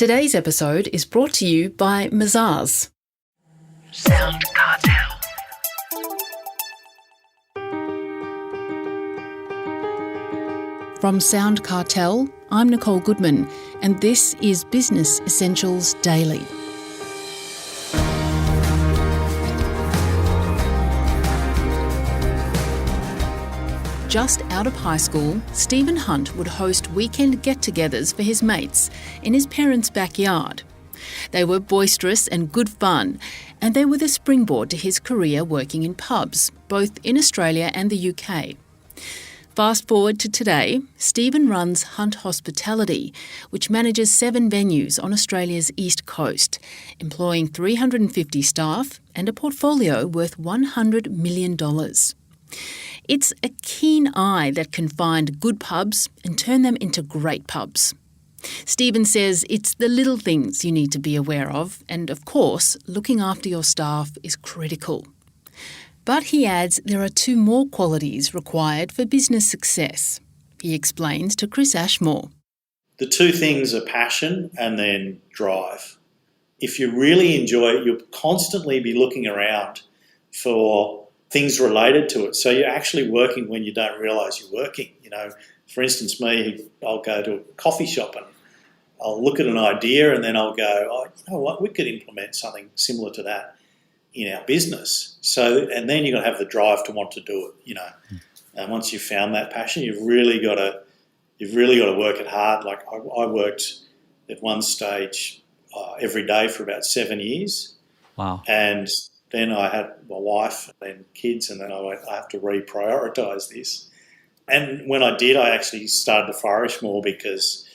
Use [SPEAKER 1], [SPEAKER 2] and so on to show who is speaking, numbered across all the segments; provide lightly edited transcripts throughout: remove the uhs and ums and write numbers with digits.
[SPEAKER 1] Today's episode is brought to you by Mazars. SoundCartel. From SoundCartel, I'm Nicole Goodman, and this is Business Essentials Daily. Just out of high school, Stephen Hunt would host weekend get-togethers for his mates in his parents' backyard. They were boisterous and good fun, and they were the springboard to his career working in pubs, both in Australia and the UK. Fast forward to today, Stephen runs Hunt Hospitality, which manages 7 venues on Australia's east coast, employing 350 staff and a portfolio worth $100 million. It's a keen eye that can find good pubs and turn them into great pubs. Stephen says it's the little things you need to be aware of, and of course, looking after your staff is critical. But he adds there are 2 more qualities required for business success. He explains to Chris Ashmore.
[SPEAKER 2] The 2 things are passion and then drive. If you really enjoy it, you'll constantly be looking around for things related to it. So you're actually working when you don't realise you're working. For instance, me, I'll go to a coffee shop and I'll look at an idea and then I'll go, oh, you know what, we could implement something similar to that in our business. So, and then you've got to have the drive to want to do it, And once you've found that passion, you've really got to work it hard. Like I worked at one stage every day for about 7 years.
[SPEAKER 3] Wow.
[SPEAKER 2] And then I had my wife and kids, and then I went, I have to reprioritise this. And when I did, I actually started to flourish more because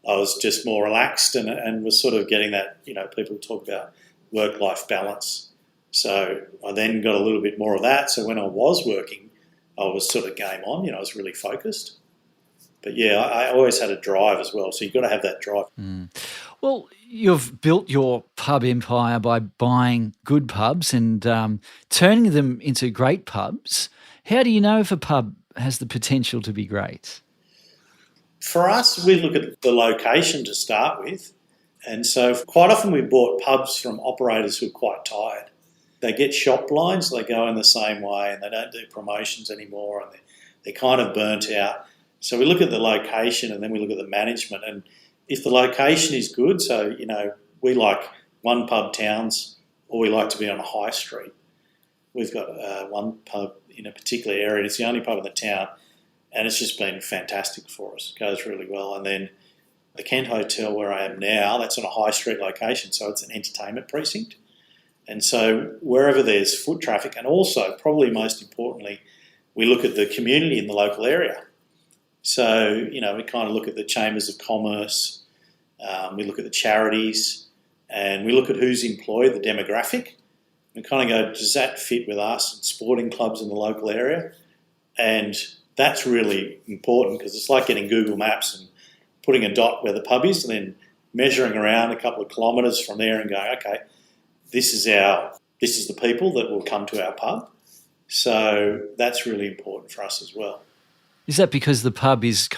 [SPEAKER 2] I was just more relaxed and was sort of getting that, people talk about work-life balance. So I then got a little bit more of that. So when I was working, I was sort of game on, I was really focused. But yeah, I always had a drive as well. So you've got to have that drive.
[SPEAKER 3] Well, you've built your pub empire by buying good pubs and turning them into great pubs. How do you know if a pub has the potential to be great?
[SPEAKER 2] For us, we look at the location to start with. And so quite often we bought pubs from operators who are quite tired. They get shop blinds, they go in the same way and they don't do promotions anymore and they're kind of burnt out. So we look at the location and then we look at the management. And if the location is good, so, we like one pub towns or we like to be on a high street. We've got one pub in a particular area and it's the only pub in the town and it's just been fantastic for us. It goes really well. And then the Kent Hotel where I am now, that's on a high street location, so it's an entertainment precinct. And so wherever there's foot traffic, and also probably most importantly, we look at the community in the local area. So, we kind of look at the chambers of commerce, we look at the charities, and we look at who's employed, the demographic. We kind of go, does that fit with us and sporting clubs in the local area? And that's really important because it's like getting Google Maps and putting a dot where the pub is and then measuring around a couple of kilometres from there and going, okay, this is the people that will come to our pub. So that's really important for us as well.
[SPEAKER 3] Is that because the pub is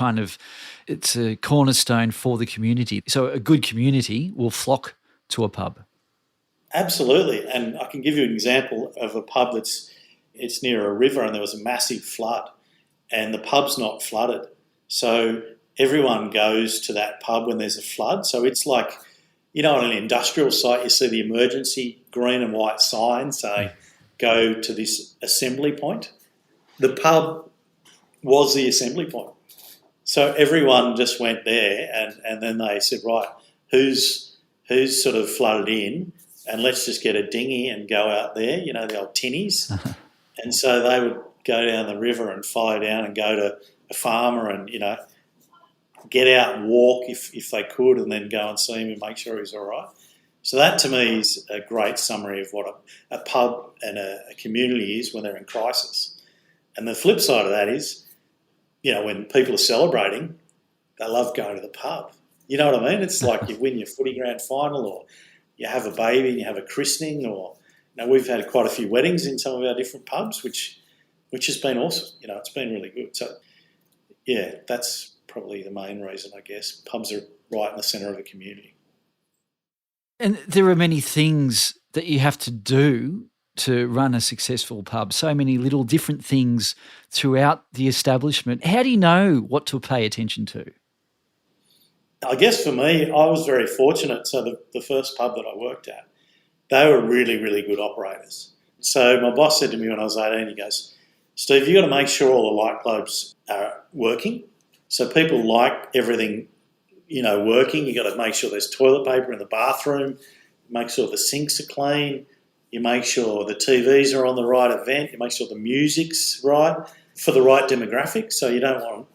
[SPEAKER 3] it's a cornerstone for the community? So a good community will flock to a pub?
[SPEAKER 2] Absolutely. And I can give you an example of a pub it's near a river and there was a massive flood and the pub's not flooded. So everyone goes to that pub when there's a flood. So it's like, on an industrial site, you see the emergency green and white sign saying, go to this assembly point. The pub was the assembly point. So everyone just went there and then they said, right, who's sort of flooded in and let's just get a dinghy and go out there, the old tinnies. And so they would go down the river and follow down and go to a farmer and, get out and walk if they could and then go and see him and make sure he's all right. So that to me is a great summary of what a pub and a community is when they're in crisis. And the flip side of that is, when people are celebrating, they love going to the pub. You know what I mean? It's like you win your footy grand final or you have a baby and you have a christening or, we've had quite a few weddings in some of our different pubs, which has been awesome. It's been really good. So, yeah, that's probably the main reason, I guess. Pubs are right in the centre of a community.
[SPEAKER 3] And there are many things that you have to do to run a successful pub, so many little different things throughout the establishment. How do you know what to pay attention to?
[SPEAKER 2] I guess for me, I was very fortunate. So the first pub that I worked at, they were really, really good operators. So my boss said to me when I was 18, he goes, Steve, you've got to make sure all the light globes are working. So people like everything, working. You've got to make sure there's toilet paper in the bathroom, make sure the sinks are clean, you make sure the TVs are on the right event, you make sure the music's right for the right demographic. So you don't want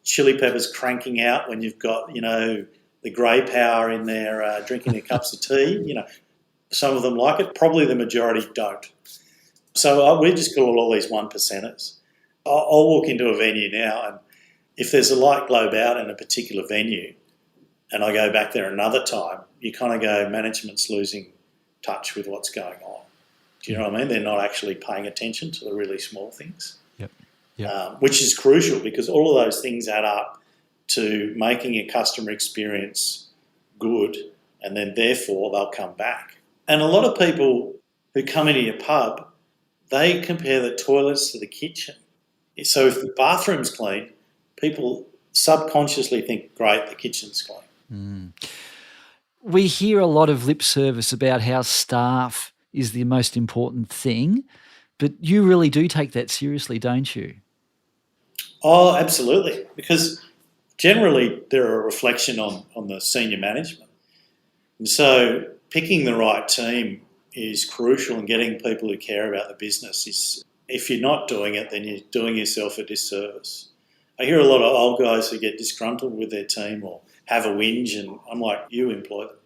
[SPEAKER 2] chili peppers cranking out when you've got, the grey power in there drinking their cups of tea. Some of them like it. Probably the majority don't. So we just call all these one percenters. I'll walk into a venue now, and if there's a light globe out in a particular venue and I go back there another time, you kind of go, management's losing touch with what's going on. Do you know what I mean? They're not actually paying attention to the really small things.
[SPEAKER 3] Yep.
[SPEAKER 2] Which is crucial because all of those things add up to making a customer experience good, and then therefore they'll come back. And a lot of people who come into your pub, they compare the toilets to the kitchen. So if the bathroom's clean, people subconsciously think, great, the kitchen's clean.
[SPEAKER 3] We hear a lot of lip service about how staff is the most important thing, but you really do take that seriously, don't you?
[SPEAKER 2] Oh, absolutely, because generally they're a reflection on the senior management. And so picking the right team is crucial, and getting people who care about the business is, if you're not doing it, then you're doing yourself a disservice. I hear a lot of old guys who get disgruntled with their team or have a whinge, and I'm like, you employ them.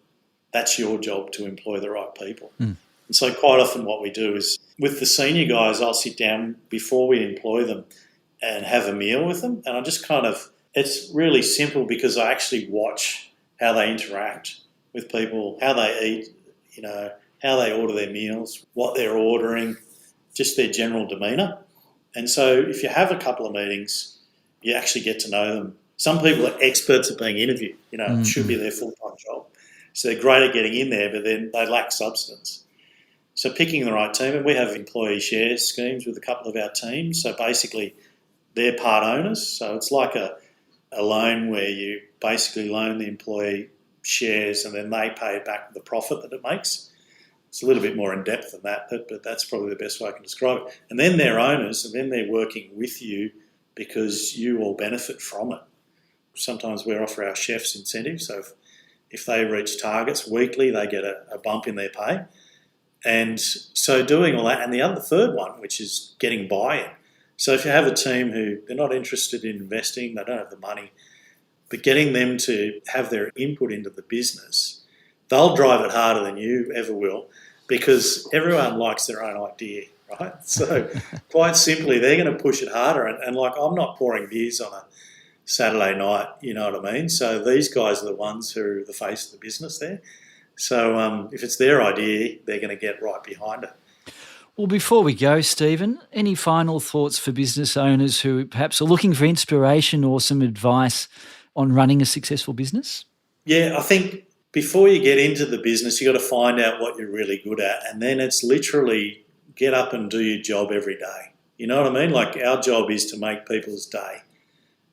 [SPEAKER 2] That's your job, to employ the right people. And so quite often what we do is, with the senior guys, I'll sit down before we employ them and have a meal with them, and I just it's really simple because I actually watch how they interact with people, how they eat, how they order their meals, what they're ordering, just their general demeanour. And so if you have a couple of meetings, you actually get to know them. Some people are experts at being interviewed, it should be their full-time job. So they're great at getting in there, but then they lack substance. So picking the right team, and we have employee share schemes with a couple of our teams. So basically they're part owners. So it's like a loan where you basically loan the employee shares and then they pay back the profit that it makes. It's a little bit more in depth than that, but that's probably the best way I can describe it. And then they're owners, and then they're working with you because you all benefit from it. Sometimes we offer our chefs incentives. So if they reach targets weekly, they get a bump in their pay. And so doing all that, and the third one, which is getting buy-in. So if you have a team who they're not interested in investing, they don't have the money, but getting them to have their input into the business, they'll drive it harder than you ever will, because everyone likes their own idea, right? So quite simply, they're going to push it harder. And like, I'm not pouring beers on a Saturday night, you know what I mean? So these guys are the ones who are the face of the business there. So if it's their idea, they're going to get right behind it.
[SPEAKER 3] Well, before we go, Stephen, any final thoughts for business owners who perhaps are looking for inspiration or some advice on running a successful business?
[SPEAKER 2] Yeah, I think before you get into the business, you've got to find out what you're really good at, and then it's literally get up and do your job every day. You know what I mean? Like, our job is to make people's day,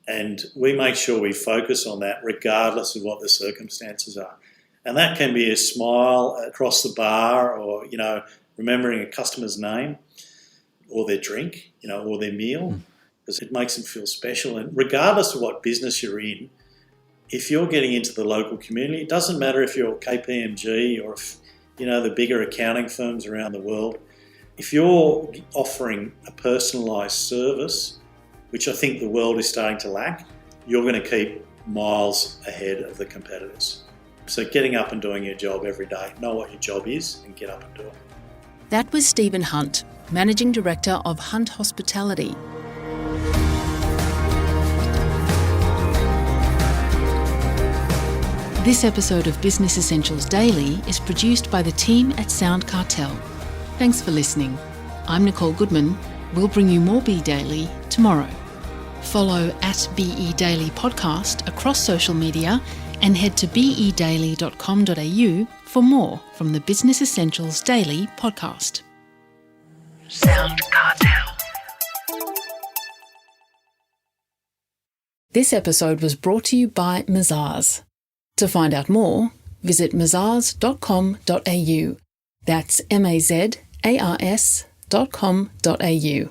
[SPEAKER 2] and we make sure we focus on that regardless of what the circumstances are. And that can be a smile across the bar, or, remembering a customer's name or their drink, or their meal, because it makes them feel special. And regardless of what business you're in, if you're getting into the local community, it doesn't matter if you're KPMG or if, the bigger accounting firms around the world. If you're offering a personalised service, which I think the world is starting to lack, you're going to keep miles ahead of the competitors. So getting up and doing your job every day, know what your job is and get up and do it.
[SPEAKER 1] That was Stephen Hunt, Managing Director of Hunt Hospitality. This episode of Business Essentials Daily is produced by the team at SoundCartel. Thanks for listening. I'm Nicole Goodman. We'll bring you more Be Daily tomorrow. Follow @BE Daily Podcast across social media And head to bedaily.com.au for more from the Business Essentials Daily podcast. SoundCartel. This episode was brought to you by Mazars. To find out more, visit mazars.com.au. That's mazars.com.au.